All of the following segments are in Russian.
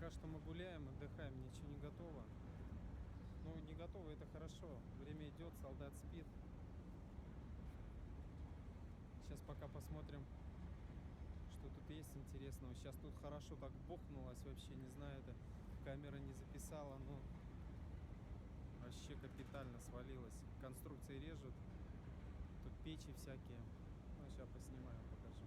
Пока что мы гуляем, отдыхаем, ничего не готово. Ну, не готово, это хорошо. Время идет, солдат спит. Сейчас пока посмотрим, что тут есть интересного. Сейчас тут хорошо так бухнулось, вообще не знаю, это камера не записала, но вообще капитально свалилось. Конструкции режут, тут печи всякие. Ну, сейчас поснимаю, покажу.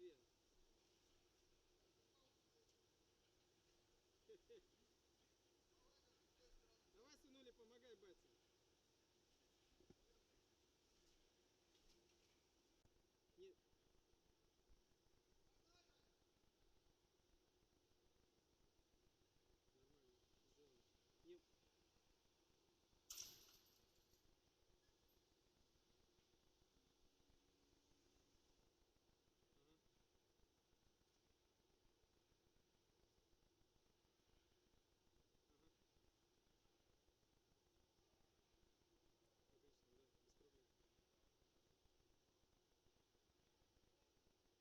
две. Давай, сынули, помогай, батя. Нет. Нормально, сделано. Не... Ага.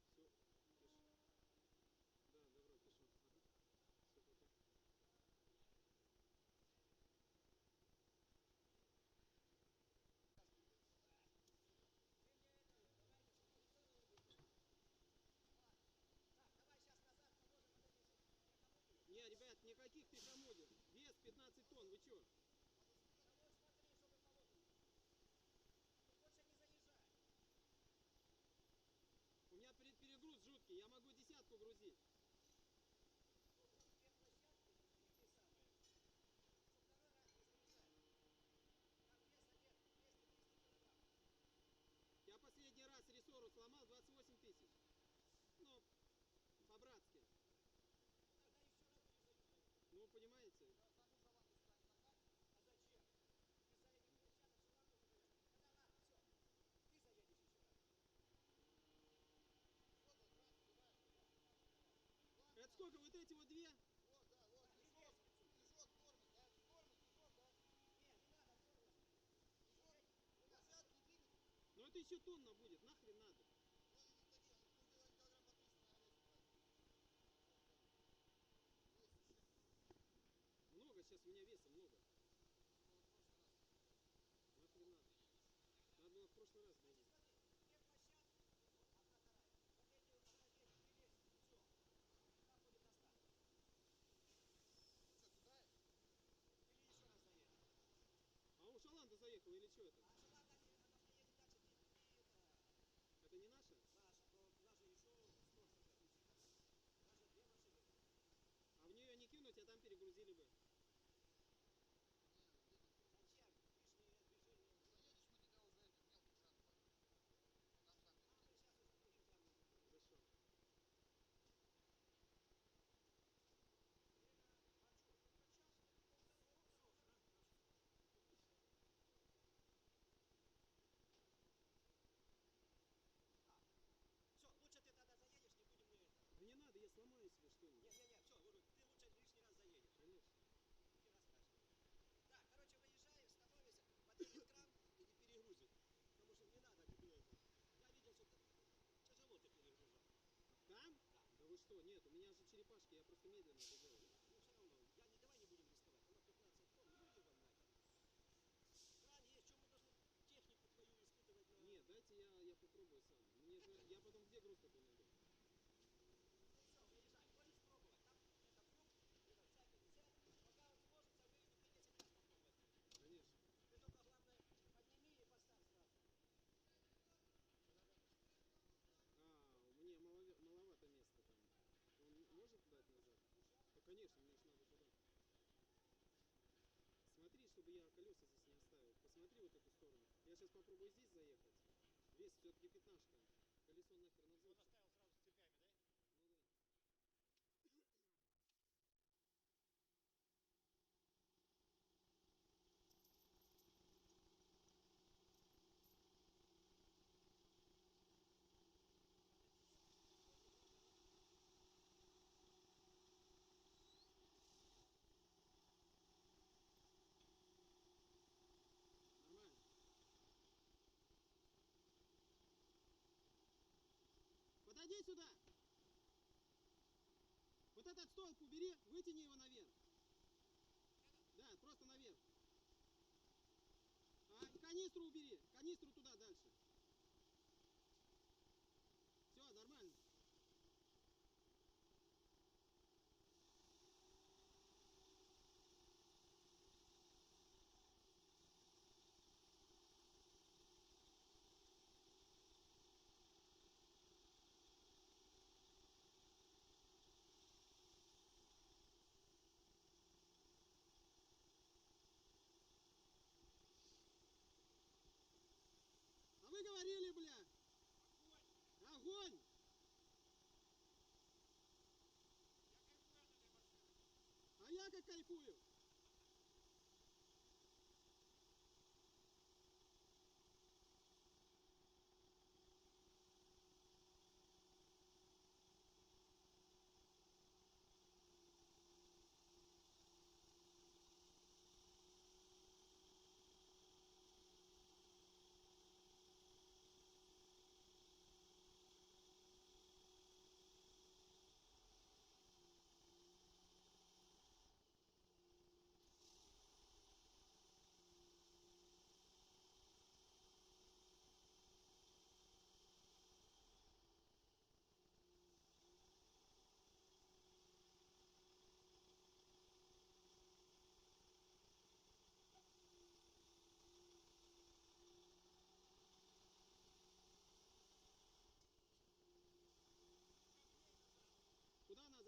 Ага. Отлично, да, без проблем. Все, пишу. Да, добро, пишу. Ага. Все, пока. Не, ребят, никаких тихомудин. Вес 15 тонн, вы чё? У меня перегруз жуткий, я могу десятку грузить. Я последний раз рессору сломал 28 тысяч. Ну, по-братски. Ну, понимаете? Это сколько? Вот эти вот две? Вот, да, вот, движок кормит, да? Кормит движок, да? Нет, не надо кормить. Движок, площадки не двигать. Ну это еще тонна будет, нахрен надо. Ну, такие, ну, килограмм по 300, наверное, весит, да? 200 с чем-то. Много сейчас у меня веса, много. Ну, вот в прошлый раз. Нахрен надо. Надо было в прошлый раз грузить. Что, туда? Или еще раз заедем? А у Шаланда заехал или что это? А Шаланда, она поедет дальше. Это не наша? Наша, но наша еще спонсор загрузит. Даже две машины. А в нее не кинуть, а там перегрузили бы. Зачем? Лишнее движение. Заедешь, мы тебя уже это мелкий кран платим. Там сам перекинем. Сейчас уже будем там. Хорошо. Все, лучше ты тогда заедешь, не будем мы это. Да не надо, я сломаю себе что-нибудь. Не, все, говорю, ты лучше лишний раз заедешь. Конечно. И расскажешь. Да, короче, выезжаешь, становишься, подъедет кран и не перегрузит. Потому что не надо тебе это. Я видел, что тяжело ты перегружал. Там? Да. Да вы что? Нет, у меня же черепашки, я просто медленно это делаю. Ну, все равно, давай не будем рисковать. Оно 15 тонн, ну его нахер. Кран есть, что мы должны технику твою испытывать на... Нет, дайте я попробую сам. Мне же, я потом где груз такой найду? Ну все, выезжай, хочешь пробовать? Там это флюк, это вся 50, пока он сложится, выйдет, ты 10 раз попробовать. Конечно. Ты только, главное, подними и поставь сразу. Мне маловато места там. Он может дать назад? Да, конечно, мне же надо туда. Смотри, чтобы я колеса здесь не оставил. Посмотри вот эту сторону. Я сейчас попробую здесь заехать. Вес все-таки пятнашка. Колесо нахер на взлет. Он оставил сразу с цепями, да? Ну да. Нормально. Подойди сюда. Вот этот столб убери, вытяни его наверх. Да, просто наверх. И канистру убери. Канистру туда дальше. Все, нормально. какую? Куда назад?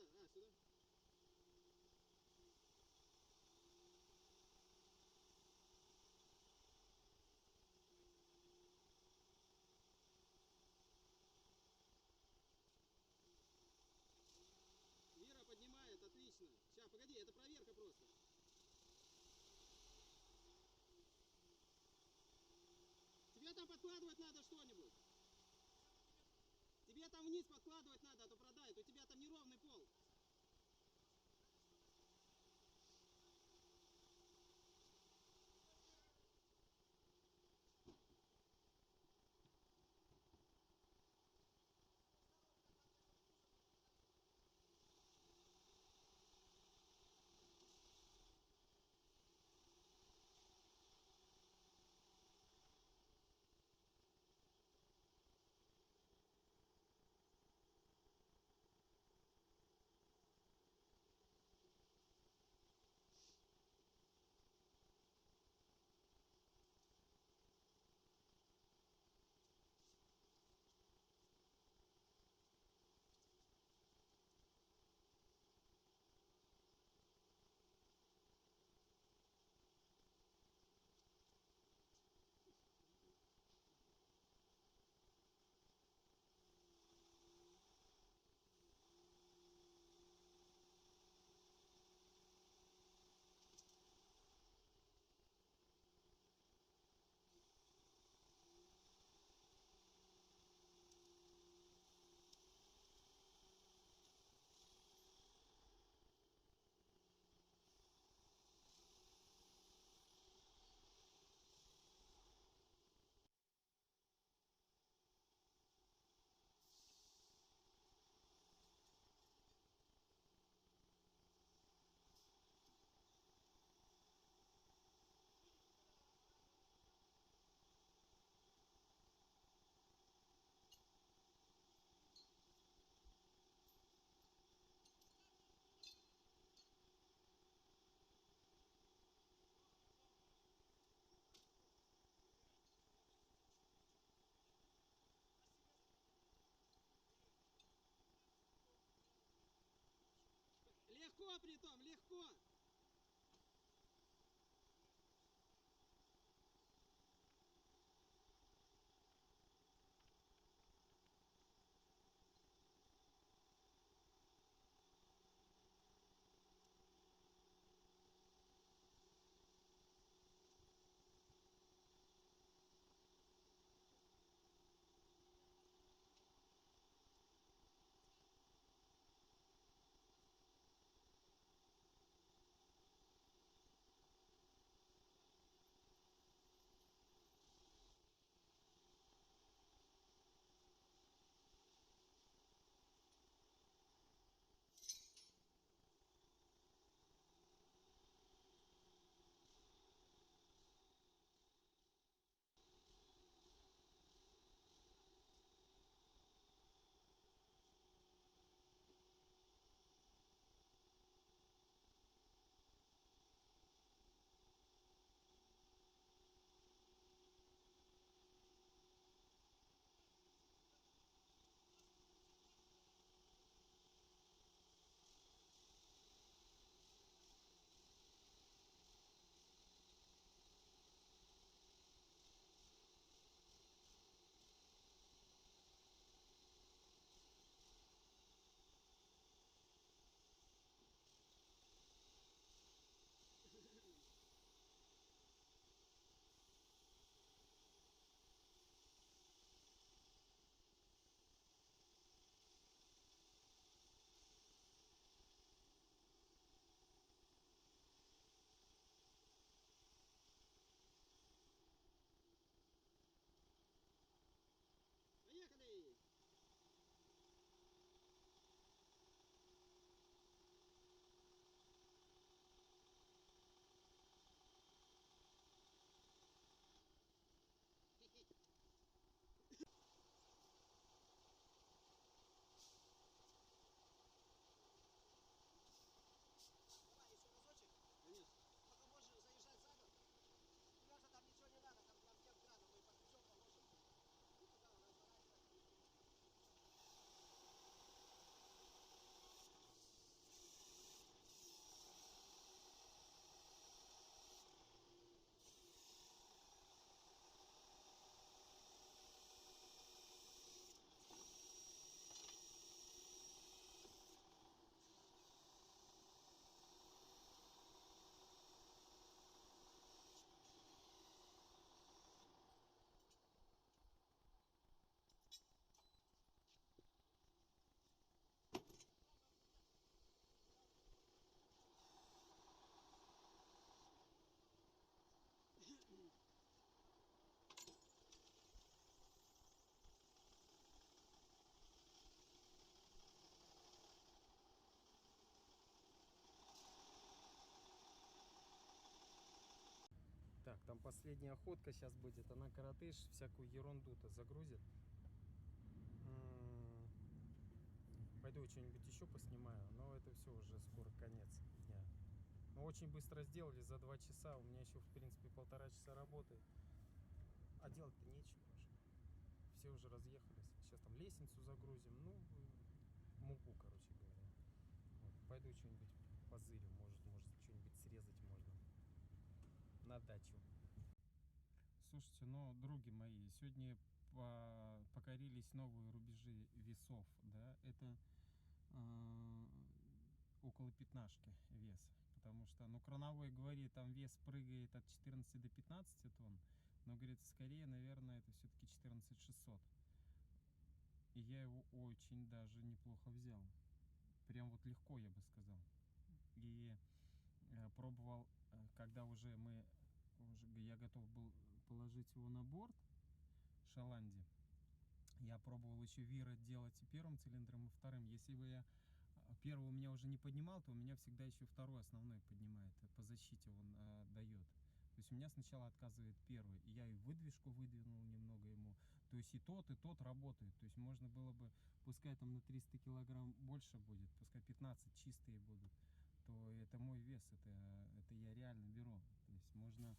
А, сюда? Вера поднимает, отлично. Сейчас, погоди, это проверка просто. Тебе там подкладывать надо что-нибудь. Тебе там вниз подкладывать надо, а то продают. У тебя там неровный пол. Легко при том, легко. там последняя охотка сейчас будет, она коротыш, всякую ерунду-то загрузит. Пойду что-нибудь еще поснимаю, но это все уже скоро конец дня. Мы очень быстро сделали, за 2 часа, у меня еще в принципе 1,5 часа работы. А делать-то нечего уже. Все уже разъехались. Сейчас там лестницу загрузим, ну, муку, короче говоря. Вот, пойду что-нибудь позырю, может что-нибудь срезать можно на дачу. Слушайте, ну, други мои, сегодня покорились новые рубежи весов, да, это около 15 вес, потому что, ну, крановой говорит, там вес прыгает от 14 до 15 тонн, но, говорит, скорее, наверное, это все-таки 14 600. И я его очень даже неплохо взял, прям вот легко, я бы сказал. И пробовал, когда уже я готов был положить его на борт Шаланди, я пробовал еще Вира делать и первым цилиндром, и вторым. Если бы я первый у меня уже не поднимал, то у меня всегда еще второй основной поднимает. По защите он дает. То есть у меня сначала отказывает первый. И я и выдвижку выдвинул немного ему. То есть и тот работает. То есть можно было бы, пускай там на 300 килограмм больше будет, пускай 15 чистые будут, то это мой вес, это я реально беру. То есть можно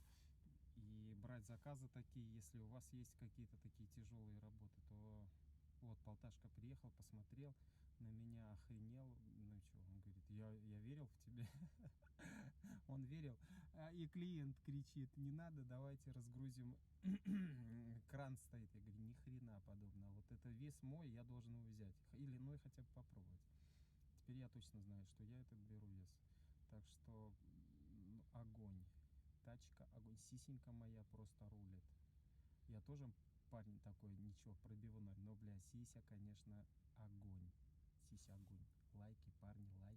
и брать заказы такие, если у вас есть какие-то такие тяжелые работы, то вот Полташка приехал, посмотрел на меня, охренел. Ну что, он говорит, я верил в тебя. Он верил. И клиент кричит, не надо, давайте разгрузим. Кран стоит. Я говорю, ни хрена подобного. Вот это вес мой, я должен его взять. Или ну и хотя бы попробовать. Теперь я точно знаю, что я этот беру вес. Так что ну, огонь. Тачка, огонь. Сисенька моя просто рулит. Я тоже парень такой, ничего, пробивной. Но, бля, сися, конечно, огонь. Сися огонь. Лайки, парни, лайки.